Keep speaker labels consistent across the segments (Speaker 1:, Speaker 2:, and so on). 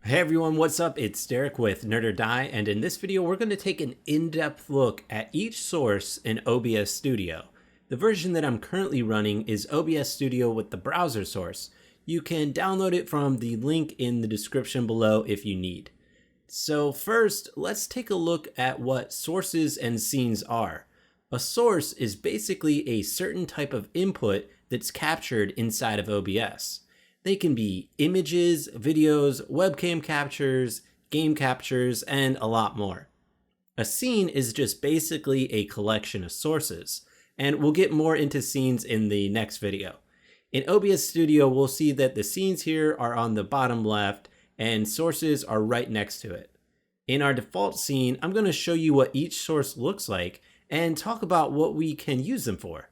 Speaker 1: Hey everyone, what's up? It's Derek with Nerd or Die, and in this video we're going to take an in-depth look at each source in OBS Studio. The version that I'm currently running is OBS Studio with the browser source. You can download it from the link in the description below if you need. So first, let's take a look at what sources and scenes are. A source is basically a certain type of input that's captured inside of OBS. They can be images, videos, webcam captures, game captures, and a lot more. A scene is just basically a collection of sources, and we'll get more into scenes in the next video. In OBS Studio, we'll see that the scenes here are on the bottom left, and sources are right next to it. In our default scene, I'm going to show you what each source looks like and talk about what we can use them for.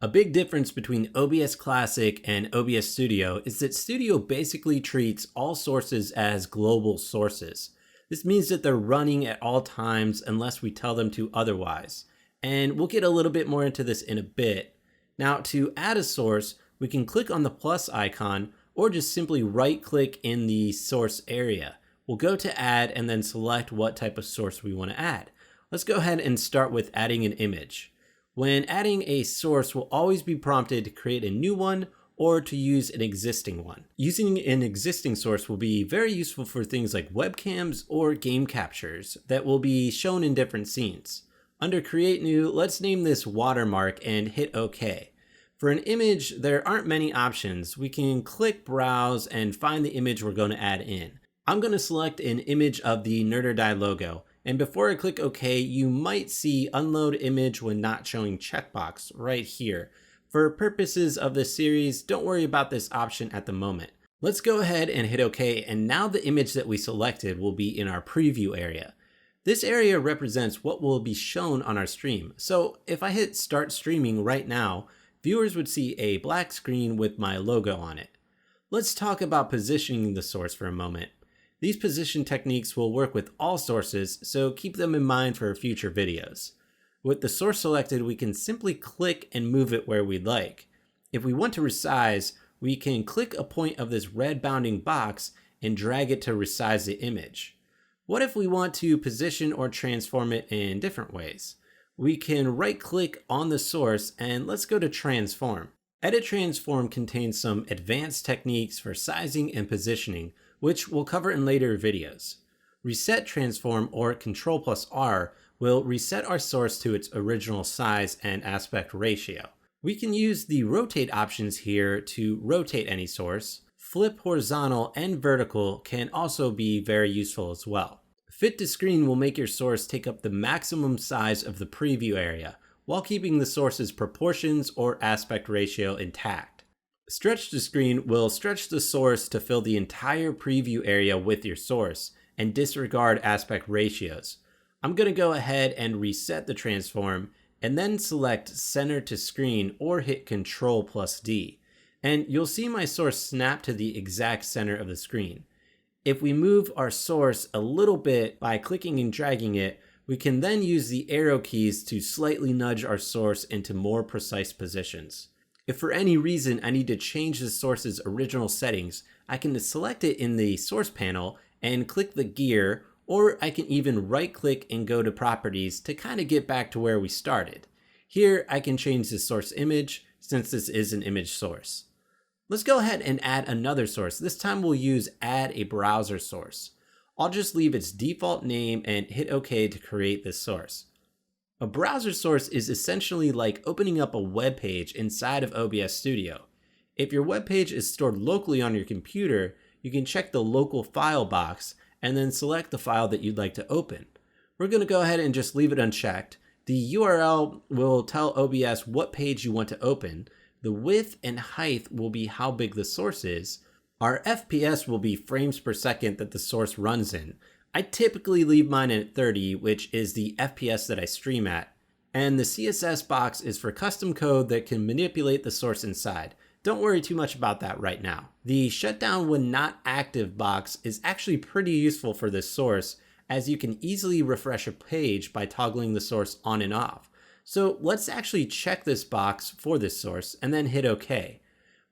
Speaker 1: A big difference between OBS Classic and OBS Studio is that Studio basically treats all sources as global sources. This means that they're running at all times unless we tell them to otherwise. And we'll get a little bit more into this in a bit. Now, to add a source, we can click on the plus icon or just simply right-click in the source area. We'll go to add and then select what type of source we want to add. Let's go ahead and start with adding an image. When adding a source, we'll always be prompted to create a new one or to use an existing one. Using an existing source will be very useful for things like webcams or game captures that will be shown in different scenes. Under Create New, let's name this Watermark and hit OK. For an image, there aren't many options. We can click Browse and find the image we're going to add in. I'm going to select an image of the Nerd or Die logo. And before I click OK, you might see Unload Image when not showing checkbox right here. For purposes of this series, don't worry about this option at the moment. Let's go ahead and hit OK, and now the image that we selected will be in our preview area. This area represents what will be shown on our stream. So if I hit Start Streaming right now, viewers would see a black screen with my logo on it. Let's talk about positioning the source for a moment. These position techniques will work with all sources, so keep them in mind for future videos. With the source selected, we can simply click and move it where we'd like. If we want to resize, we can click a point of this red bounding box and drag it to resize the image. What if we want to position or transform it in different ways? We can right-click on the source and let's go to Transform. Edit Transform contains some advanced techniques for sizing and positioning, which we'll cover in later videos. Reset Transform or Ctrl+R will reset our source to its original size and aspect ratio. We can use the rotate options here to rotate any source. Flip horizontal and vertical can also be very useful as well. Fit to screen will make your source take up the maximum size of the preview area, while keeping the source's proportions or aspect ratio intact. Stretch to screen will stretch the source to fill the entire preview area with your source and disregard aspect ratios. I'm going to go ahead and reset the transform and then select center to screen or hit Ctrl+D. And you'll see my source snap to the exact center of the screen. If we move our source a little bit by clicking and dragging it, we can then use the arrow keys to slightly nudge our source into more precise positions. If for any reason I need to change the source's original settings, I can select it in the source panel and click the gear, or I can even right-click and go to Properties to kind of get back to where we started. Here I can change the source image since this is an image source. Let's go ahead and add another source. This time we'll use Add a Browser Source. I'll just leave its default name and hit OK to create this source. A browser source is essentially like opening up a web page inside of OBS Studio. If your web page is stored locally on your computer, you can check the local file box and then select the file that you'd like to open. We're going to go ahead and just leave it unchecked. The URL will tell OBS what page you want to open. The width and height will be how big the source is. Our FPS will be frames per second that the source runs in. I typically leave mine at 30, which is the FPS that I stream at. And the CSS box is for custom code that can manipulate the source inside. Don't worry too much about that right now. The shutdown when not active box is actually pretty useful for this source, as you can easily refresh a page by toggling the source on and off. So let's actually check this box for this source and then hit OK.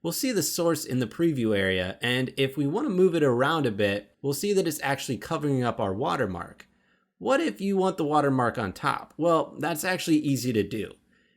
Speaker 1: we'll see the source in the preview area, and if we want to move it around a bit, we'll see that it's actually covering up our watermark. What if you want the watermark on top? Well, that's actually easy to do.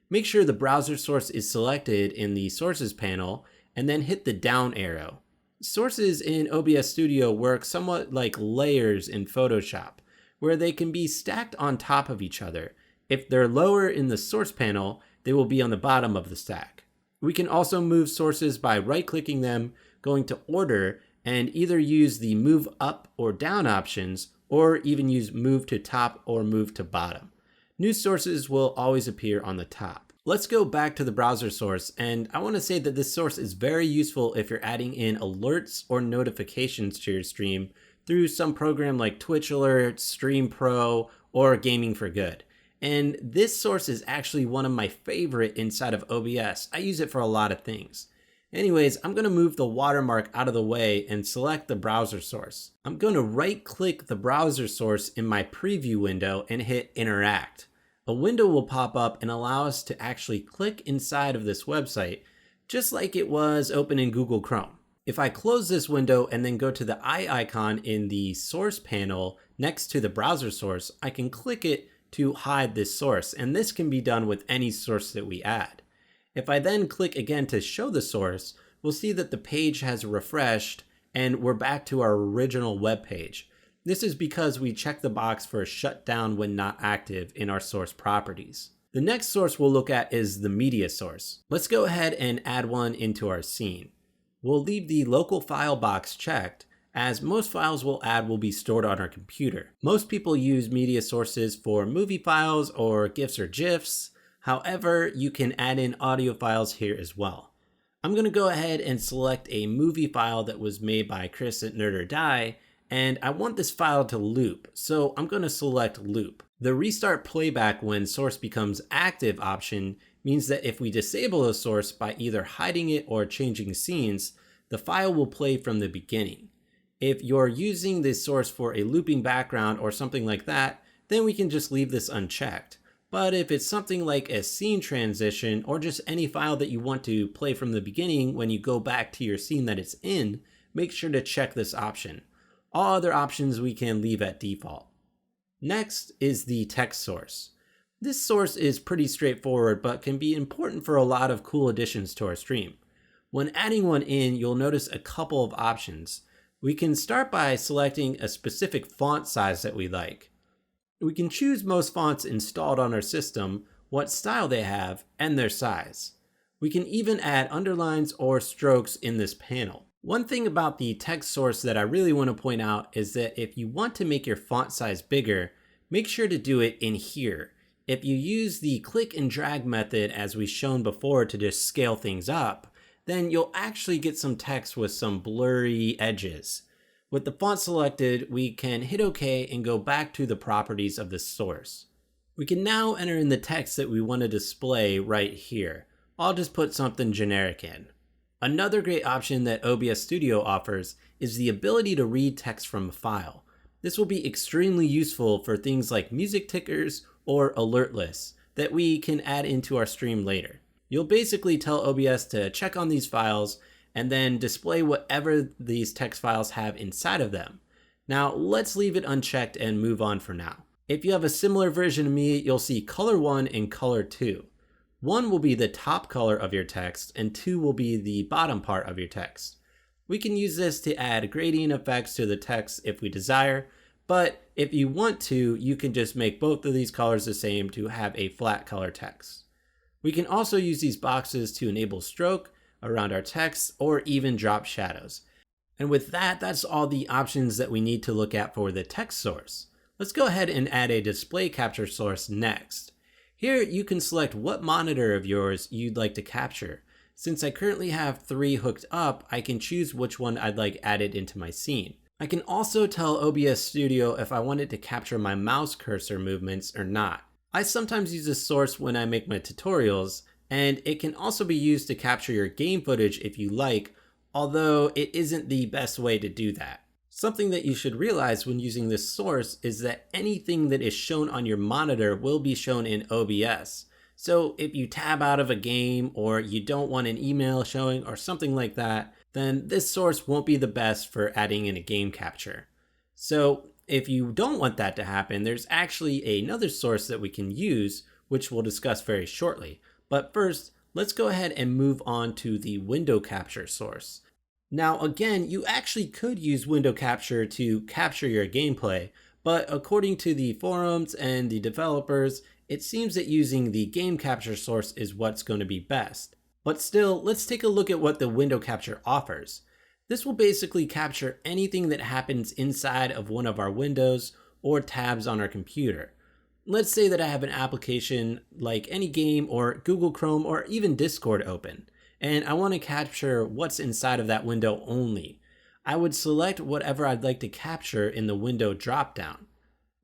Speaker 1: Make sure the browser source is selected in the Sources panel, and then hit the down arrow. Sources in OBS Studio work somewhat like layers in Photoshop, where they can be stacked on top of each other. If they're lower in the source panel, they will be on the bottom of the stack. We can also move sources by right-clicking them, going to Order, and either use the Move Up or Down options, or even use Move to Top or Move to Bottom. New sources will always appear on the top. Let's go back to the browser source, and I want to say that this source is very useful if you're adding in alerts or notifications to your stream through some program like Twitch Alerts, Stream Pro, or Gaming for Good. And this source is actually one of my favorite inside of OBS. I use it for a lot of things. Anyways, I'm going to move the watermark out of the way and select the browser source. I'm going to right-click the browser source in my preview window and hit Interact. A window will pop up and allow us to actually click inside of this website, just like it was open in Google Chrome. If I close this window and then go to the eye icon in the source panel next to the browser source, I can click it to hide this source, and this can be done with any source that we add. If I then click again to show the source, we'll see that the page has refreshed and we're back to our original web page. This is because we checked the box for shut down when not active in our source properties. The next source we'll look at is the media source. Let's go ahead and add one into our scene. We'll leave the local file box checked, as most files we'll add will be stored on our computer. Most people use media sources for movie files or GIFs or GIFs. However, you can add in audio files here as well. I'm going to go ahead and select a movie file that was made by Chris at Nerd or Die, and I want this file to loop, so I'm going to select loop. The restart playback when source becomes active option means that if we disable a source by either hiding it or changing scenes, the file will play from the beginning. If you're using this source for a looping background or something like that, then we can just leave this unchecked. But if it's something like a scene transition or just any file that you want to play from the beginning when you go back to your scene that it's in, make sure to check this option. All other options we can leave at default. Next is the text source. This source is pretty straightforward but can be important for a lot of cool additions to our stream. When adding one in, you'll notice a couple of options. We can start by selecting a specific font size that we like. We can choose most fonts installed on our system, what style they have, and their size. We can even add underlines or strokes in this panel. One thing about the text source that I really want to point out is that if you want to make your font size bigger, make sure to do it in here. If you use the click and drag method as we've shown before to just scale things up, then you'll actually get some text with some blurry edges. With the font selected, we can hit OK and go back to the properties of the source. We can now enter in the text that we want to display right here. I'll just put something generic in. Another great option that OBS Studio offers is the ability to read text from a file. This will be extremely useful for things like music tickers or alert lists that we can add into our stream later. You'll basically tell OBS to check on these files and then display whatever these text files have inside of them. Now let's leave it unchecked and move on for now. If you have a similar version of me, you'll see color 1 and color 2. 1 will be the top color of your text and 2 will be the bottom part of your text. We can use this to add gradient effects to the text if we desire, but if you want to, you can just make both of these colors the same to have a flat color text. We can also use these boxes to enable stroke around our text or even drop shadows. And with that, that's all the options that we need to look at for the text source. Let's go ahead and add a display capture source next. Here you can select what monitor of yours you'd like to capture. Since I currently have 3 hooked up, I can choose which one I'd like added into my scene. I can also tell OBS Studio if I wanted to capture my mouse cursor movements or not. I sometimes use this source when I make my tutorials, and it can also be used to capture your game footage if you like, although it isn't the best way to do that. Something that you should realize when using this source is that anything that is shown on your monitor will be shown in OBS. So if you tab out of a game or you don't want an email showing or something like that, then this source won't be the best for adding in a game capture. So if you don't want that to happen, there's actually another source that we can use, which we'll discuss very shortly. But first, let's go ahead and move on to the window capture source. Now again, you actually could use window capture to capture your gameplay, but according to the forums and the developers, it seems that using the game capture source is what's going to be best. But still, let's take a look at what the window capture offers. This will basically capture anything that happens inside of one of our windows or tabs on our computer. Let's say that I have an application like any game or Google Chrome or even Discord open, and I want to capture what's inside of that window only. I would select whatever I'd like to capture in the window dropdown.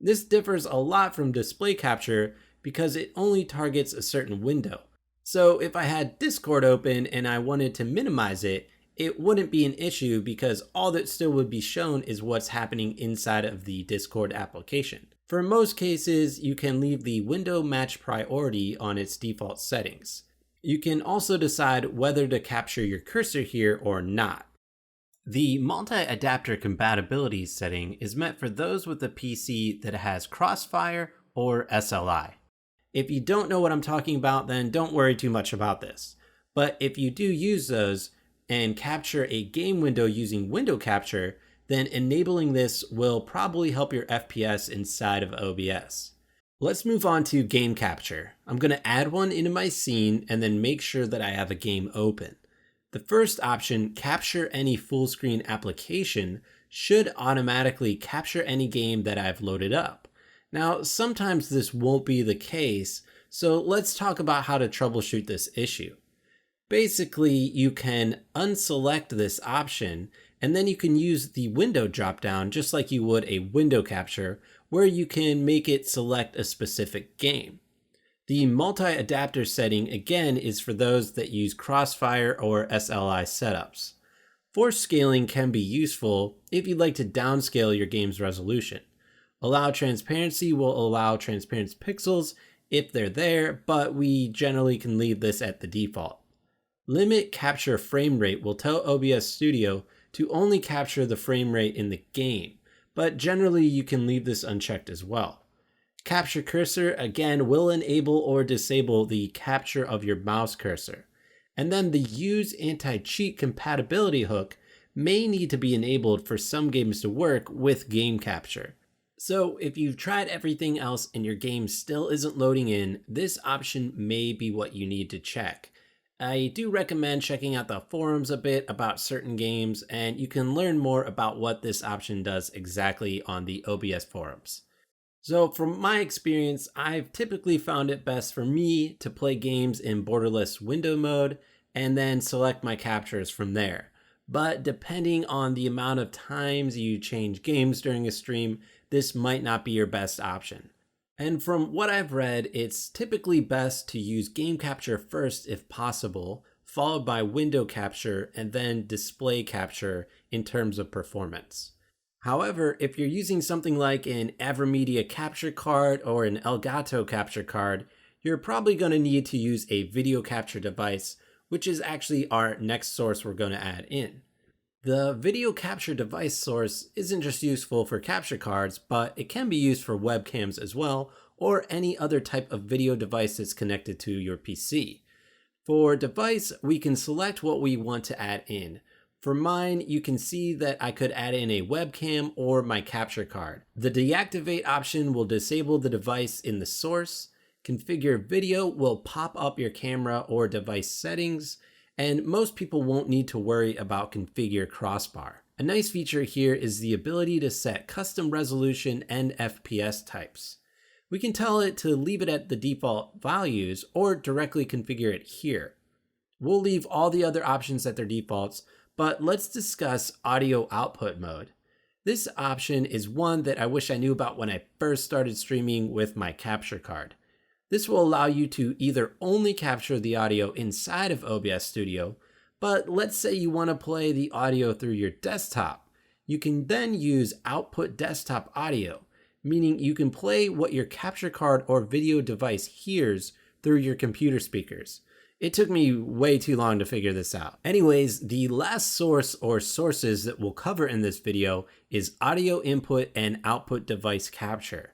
Speaker 1: This differs a lot from display capture because it only targets a certain window. So if I had Discord open and I wanted to minimize it, it wouldn't be an issue because all that still would be shown is what's happening inside of the Discord application. For most cases, you can leave the window match priority on its default settings. You can also decide whether to capture your cursor here or not. The multi-adapter compatibility setting is meant for those with a PC that has Crossfire or SLI. If you don't know what I'm talking about, then don't worry too much about this. But if you do use those and capture a game window using window capture, then enabling this will probably help your FPS inside of OBS. Let's move on to game capture. I'm going to add one into my scene and then make sure that I have a game open. The first option, capture any full screen application, should automatically capture any game that I've loaded up. Now, sometimes this won't be the case, so let's talk about how to troubleshoot this issue. Basically, you can unselect this option, and then you can use the window dropdown just like you would a window capture, where you can make it select a specific game. The multi-adapter setting again is for those that use Crossfire or SLI setups. Force scaling can be useful if you'd like to downscale your game's resolution. Allow transparency will allow transparent pixels if they're there, but we generally can leave this at the default. Limit capture frame rate will tell OBS Studio to only capture the frame rate in the game, but generally you can leave this unchecked as well. Capture cursor again will enable or disable the capture of your mouse cursor. And then the use anti-cheat compatibility hook may need to be enabled for some games to work with game capture. So if you've tried everything else and your game still isn't loading in, this option may be what you need to check. I do recommend checking out the forums a bit about certain games, and you can learn more about what this option does exactly on the OBS forums. So from my experience, I've typically found it best for me to play games in borderless window mode and then select my captures from there. But depending on the amount of times you change games during a stream, this might not be your best option. And from what I've read, it's typically best to use game capture first if possible, followed by window capture and then display capture in terms of performance. However, if you're using something like an AverMedia capture card or an Elgato capture card, you're probably going to need to use a video capture device, which is actually our next source we're going to add in. The video capture device source isn't just useful for capture cards, but it can be used for webcams as well, or any other type of video device that's connected to your PC. For device, we can select what we want to add in. For mine, you can see that I could add in a webcam or my capture card. The deactivate option will disable the device in the source. Configure video will pop up your camera or device settings, and most people won't need to worry about configure crossbar. A nice feature here is the ability to set custom resolution and FPS types. We can tell it to leave it at the default values or directly configure it here. We'll leave all the other options at their defaults, but let's discuss audio output mode. This option is one that I wish I knew about when I first started streaming with my capture card. This will allow you to either only capture the audio inside of OBS Studio, but let's say you want to play the audio through your desktop. You can then use output desktop audio, meaning you can play what your capture card or video device hears through your computer speakers. It took me way too long to figure this out. Anyways, the last source or sources that we'll cover in this video is audio input and output device capture.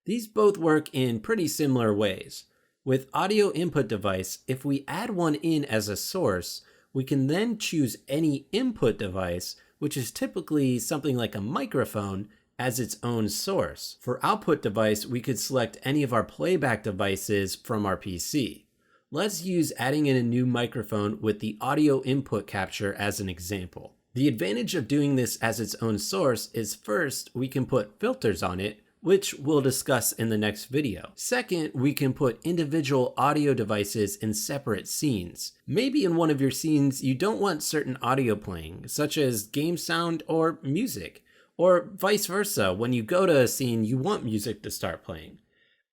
Speaker 1: These both work in pretty similar ways. With audio input device, if we add one in as a source, we can then choose any input device, which is typically something like a microphone, as its own source. For output device, we could select any of our playback devices from our PC. Let's use adding in a new microphone with the audio input capture as an example. The advantage of doing this as its own source is first, we can put filters on it, which we'll discuss in the next video. Second, we can put individual audio devices in separate scenes. Maybe in one of your scenes, you don't want certain audio playing, such as game sound or music, or vice versa. When you go to a scene, you want music to start playing.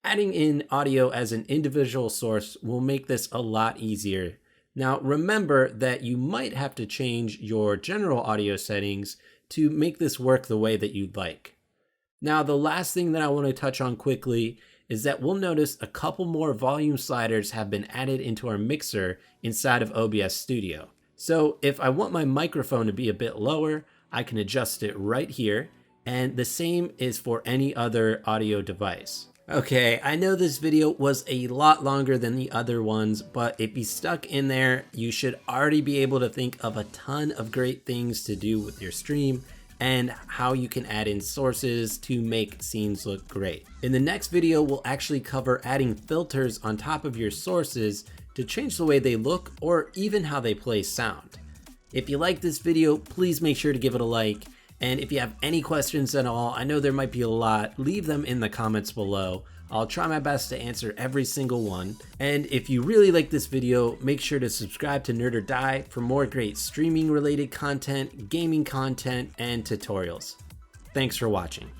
Speaker 1: Adding in audio as an individual source will make this a lot easier. Now, remember that you might have to change your general audio settings to make this work the way that you'd like. Now, the last thing that I want to touch on quickly is that we'll notice a couple more volume sliders have been added into our mixer inside of OBS Studio. So if I want my microphone to be a bit lower, I can adjust it right here, and the same is for any other audio device. Okay, I know this video was a lot longer than the other ones, but if you stuck in there, you should already be able to think of a ton of great things to do with your stream and how you can add in sources to make scenes look great. In the next video, we'll actually cover adding filters on top of your sources to change the way they look or even how they play sound. If you like this video, please make sure to give it a like. And if you have any questions at all, I know there might be a lot, leave them in the comments below. I'll try my best to answer every single one. And if you really like this video, make sure to subscribe to Nerd or Die for more great streaming related content, gaming content, and tutorials. Thanks for watching.